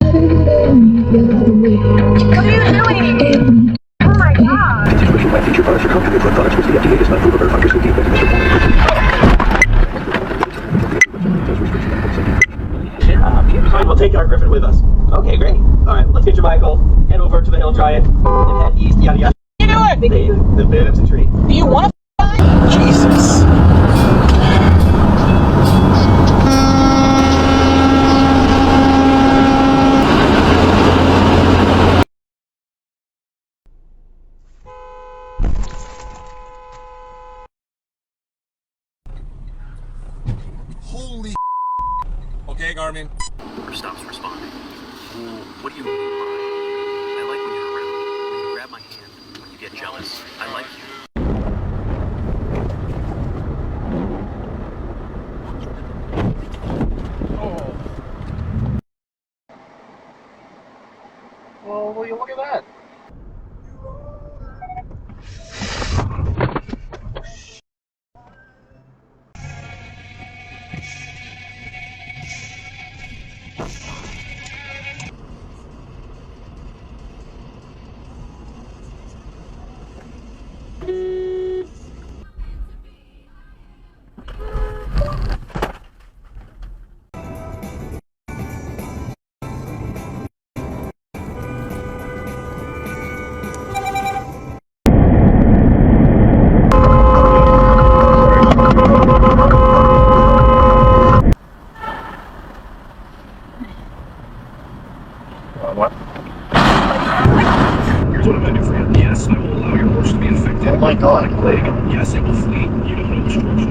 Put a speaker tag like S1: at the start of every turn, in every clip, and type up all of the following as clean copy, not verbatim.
S1: What are you doing? Oh my god.
S2: Situation might feature products or contrary products which the FDA does not approve of or functions with the effect of Mr.
S3: We'll take our Griffin with us. Okay, great. Alright, let's get your Michael, head over to the hill giant, and head east, yada yada.
S1: What are you doing?
S3: The Bennett's tree.
S1: Do you want to die?
S3: Jesus.
S4: Holy okay, Garmin.
S5: Stops responding. What do you mean by? I like when you're around. When you grab my hand, when you get jealous. I like you.
S4: Oh. Well, will you look at that? What? Here's what I'm gonna do for you. Yes, I will allow your horse to be infected. Oh my god, plague. Yes, it will flee. You don't know instructions.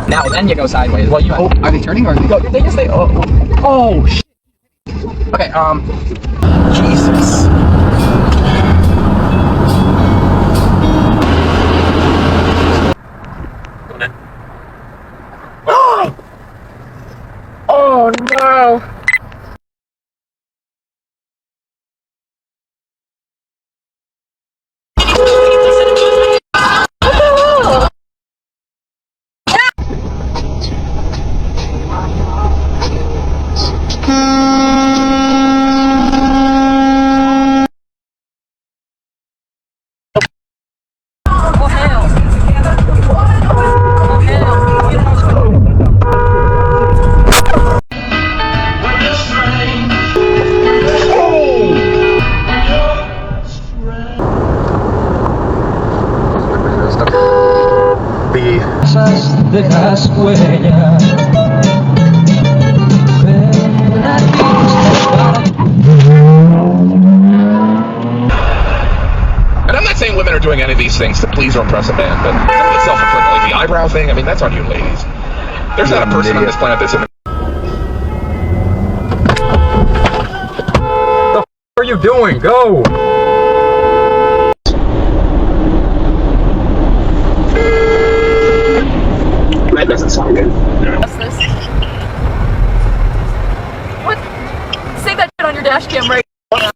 S3: Now then you go sideways. Well, you
S6: Are they turning or are they?
S3: No, they just say, oh, shit. Okay, Jesus. Oh no!
S7: Dejas huella.
S4: And I'm not saying women are doing any of these things to please or impress a man, but some of the self-inflicted, like the eyebrow thing, I mean, that's on you ladies. There's not a person on this planet that's in
S6: What the f are you doing? Go!
S3: That doesn't sound good.
S1: What's this? What? Say that shit on your dash cam right now.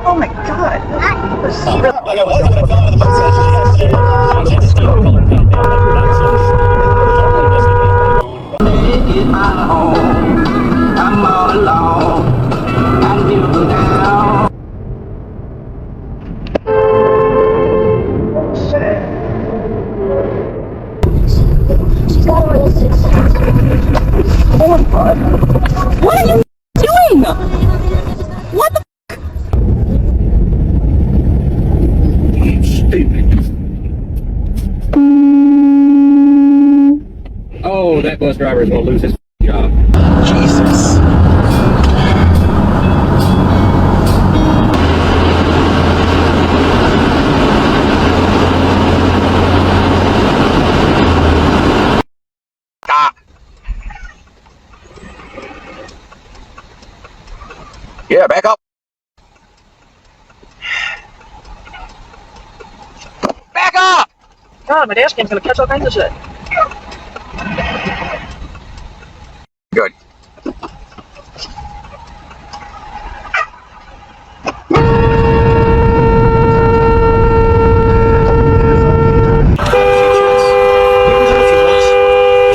S1: Oh my god.
S3: I'm all alone. I knew now.
S1: What are you doing? What the
S6: Oh, that bus driver is going to lose his job.
S3: Jesus.
S4: Yeah, back up. Back up!
S3: God, my dash cam's gonna catch all kinds of shit.
S4: Good.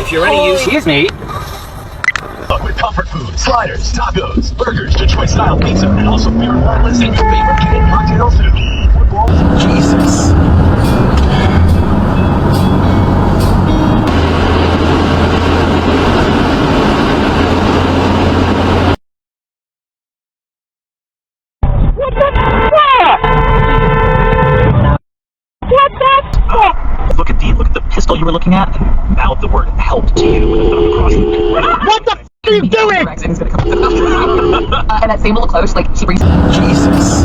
S5: If you're any use,
S6: Excuse me.
S2: With comfort food, sliders, tacos, burgers, Detroit-style pizza, and also beer and wine lists and your favorite Canadian cocktails too.
S3: Jesus.
S5: look at the pistol you were looking at, and mouth the word help to you with a thumb across it.
S6: What the f*** are you doing?
S1: and that same little close, like she brings
S3: Jesus.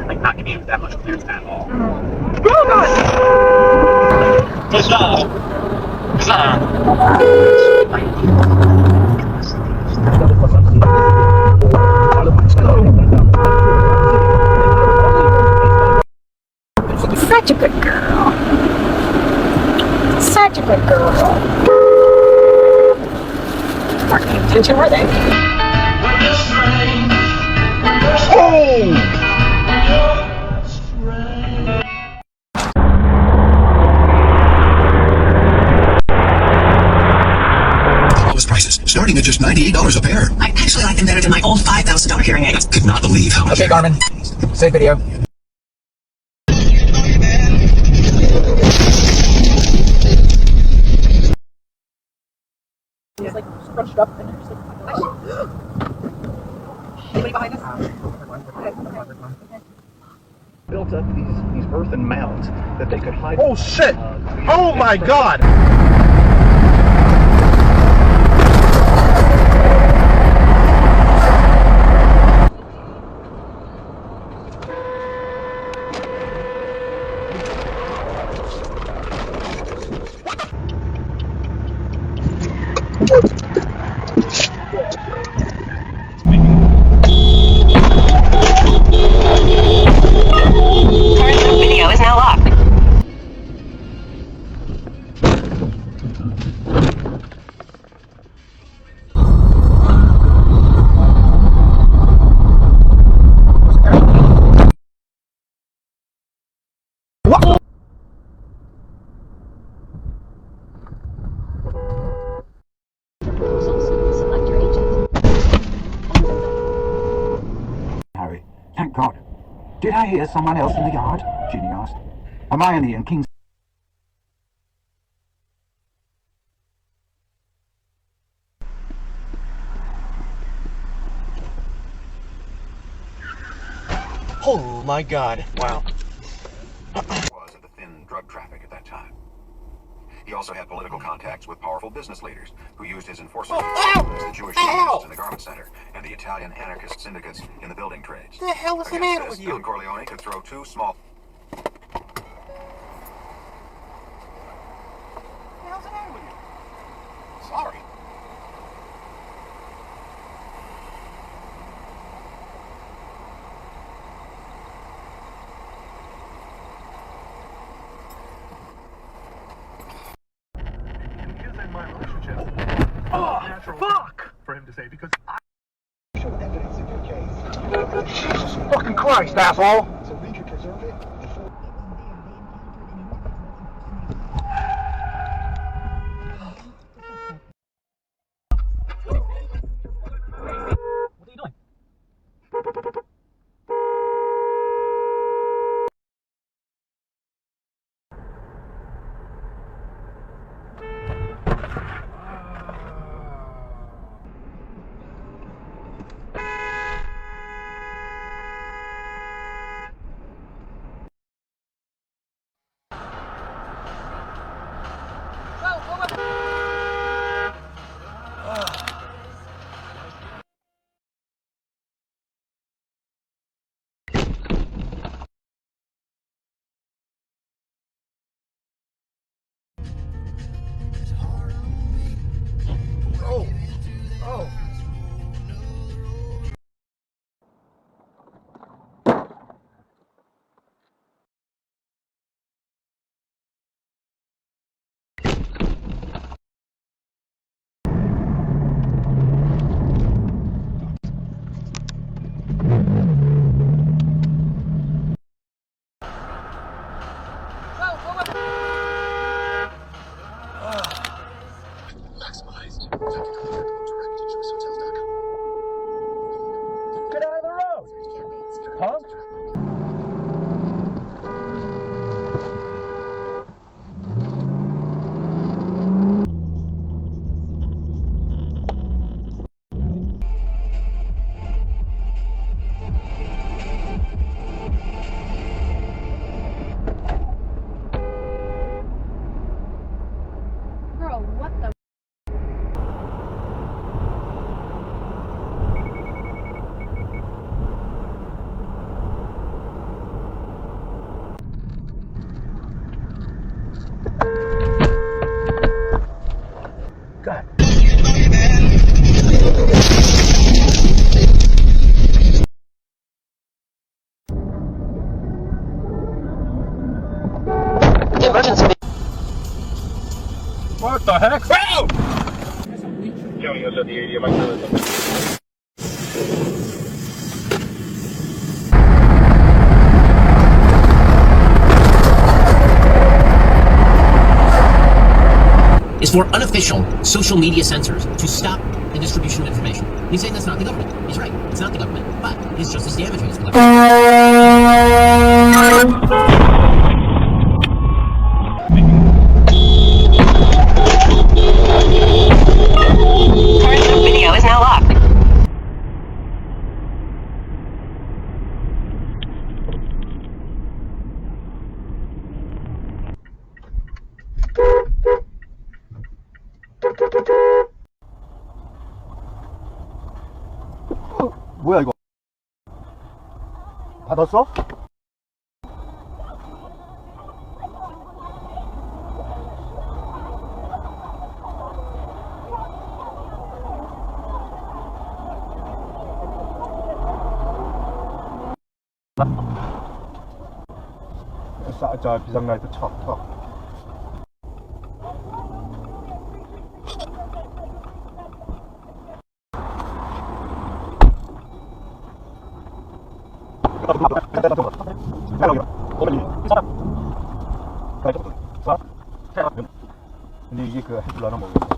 S5: Like, not giving you that much clearance at all.
S1: such a good girl. Such a good girl. Weren't paying attention, were they?
S2: Lowest prices, starting at just $98 a pair.
S8: I actually like them better than my old $5,000 hearing aids.
S2: Could not believe how much.
S6: Okay, Garmin. Save video.
S1: He's like scrunched up and just like, anybody behind us?
S2: Built up these earthen mounds that they could hide.
S6: Oh, shit! Oh, my God!
S8: Video is now locked.
S9: Harry, thank God. Did I hear someone else in the yard? Ginny asked. Hermione and King.
S5: Oh my God! Wow.
S2: Was at the thin drug traffic at that time. He also had political contacts with powerful business leaders who used his enforcement as the Jewish unions in the garment center and the Italian anarchist syndicates in the building trades.
S5: What the hell is the
S2: Against
S5: matter
S2: this,
S5: with you?
S2: Don Corleone could throw two small.
S5: What the hell's the matter with you? Sorry.
S6: say because I evidence in your case. Jesus fucking Christ, asshole! So we could preserve it before.
S3: What are you doing?
S6: Oh! Oh!
S5: Maximized. Direct to choicehotels.com.
S6: Get out of the road! Punk!
S1: Girl, what the?
S6: God.
S8: Emergency.
S6: What the heck? Oh!
S5: Is for unofficial social media censors to stop the distribution of information. He's saying that's not the government. He's right. It's not the government, but it's just as damaging as the
S8: Current video is now locked.
S6: 뭐야 이거? 받았어? 자 비상라이트 쳐. 근데 이게 그 해줄라나 모르겠어.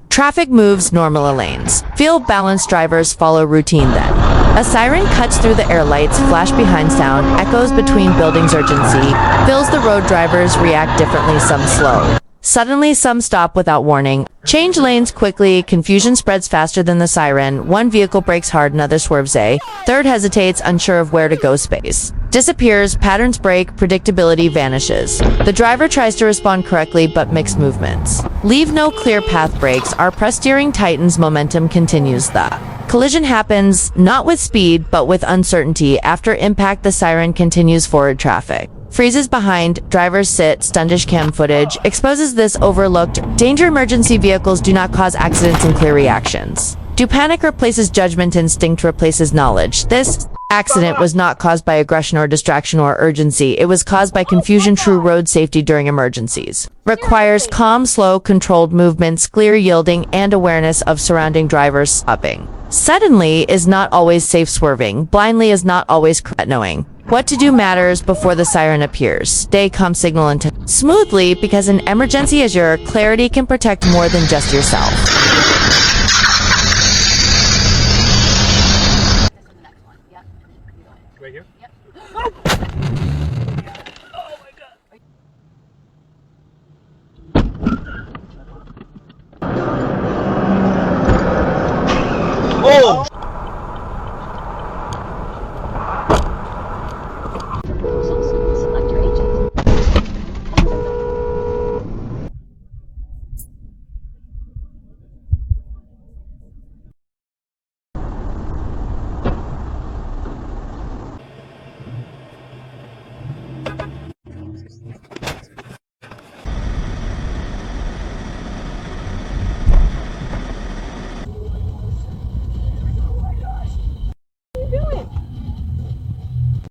S10: Traffic moves normal lanes. Field-balanced drivers follow routine then. A siren cuts through the air lights, flash behind sound, echoes between buildings urgency, fills the road drivers react differently, some slow. Suddenly, some stop without warning. Change lanes quickly, confusion spreads faster than the siren. One vehicle brakes hard, another swerves a. Third hesitates, unsure of where to go space. Disappears, patterns break, predictability vanishes. The driver tries to respond correctly, but mixed movements. Leave no clear path breaks, our press steering tightens, momentum continues. The collision happens, not with speed, but with uncertainty. After impact, the siren continues forward traffic. Freezes behind, drivers sit, DASHCAM footage exposes this overlooked danger. Emergency vehicles do not cause accidents in clear reactions. Do panic replaces judgment, instinct replaces knowledge. This accident was not caused by aggression or distraction or urgency. It was caused by confusion. True road safety during emergencies requires calm, slow, controlled movements, clear yielding, and awareness of surrounding drivers. Stopping suddenly is not always safe. Swerving blindly is not always correct. Knowing what to do matters before the siren appears. Stay calm, signal smoothly, because an emergency is your clarity can protect more than just yourself.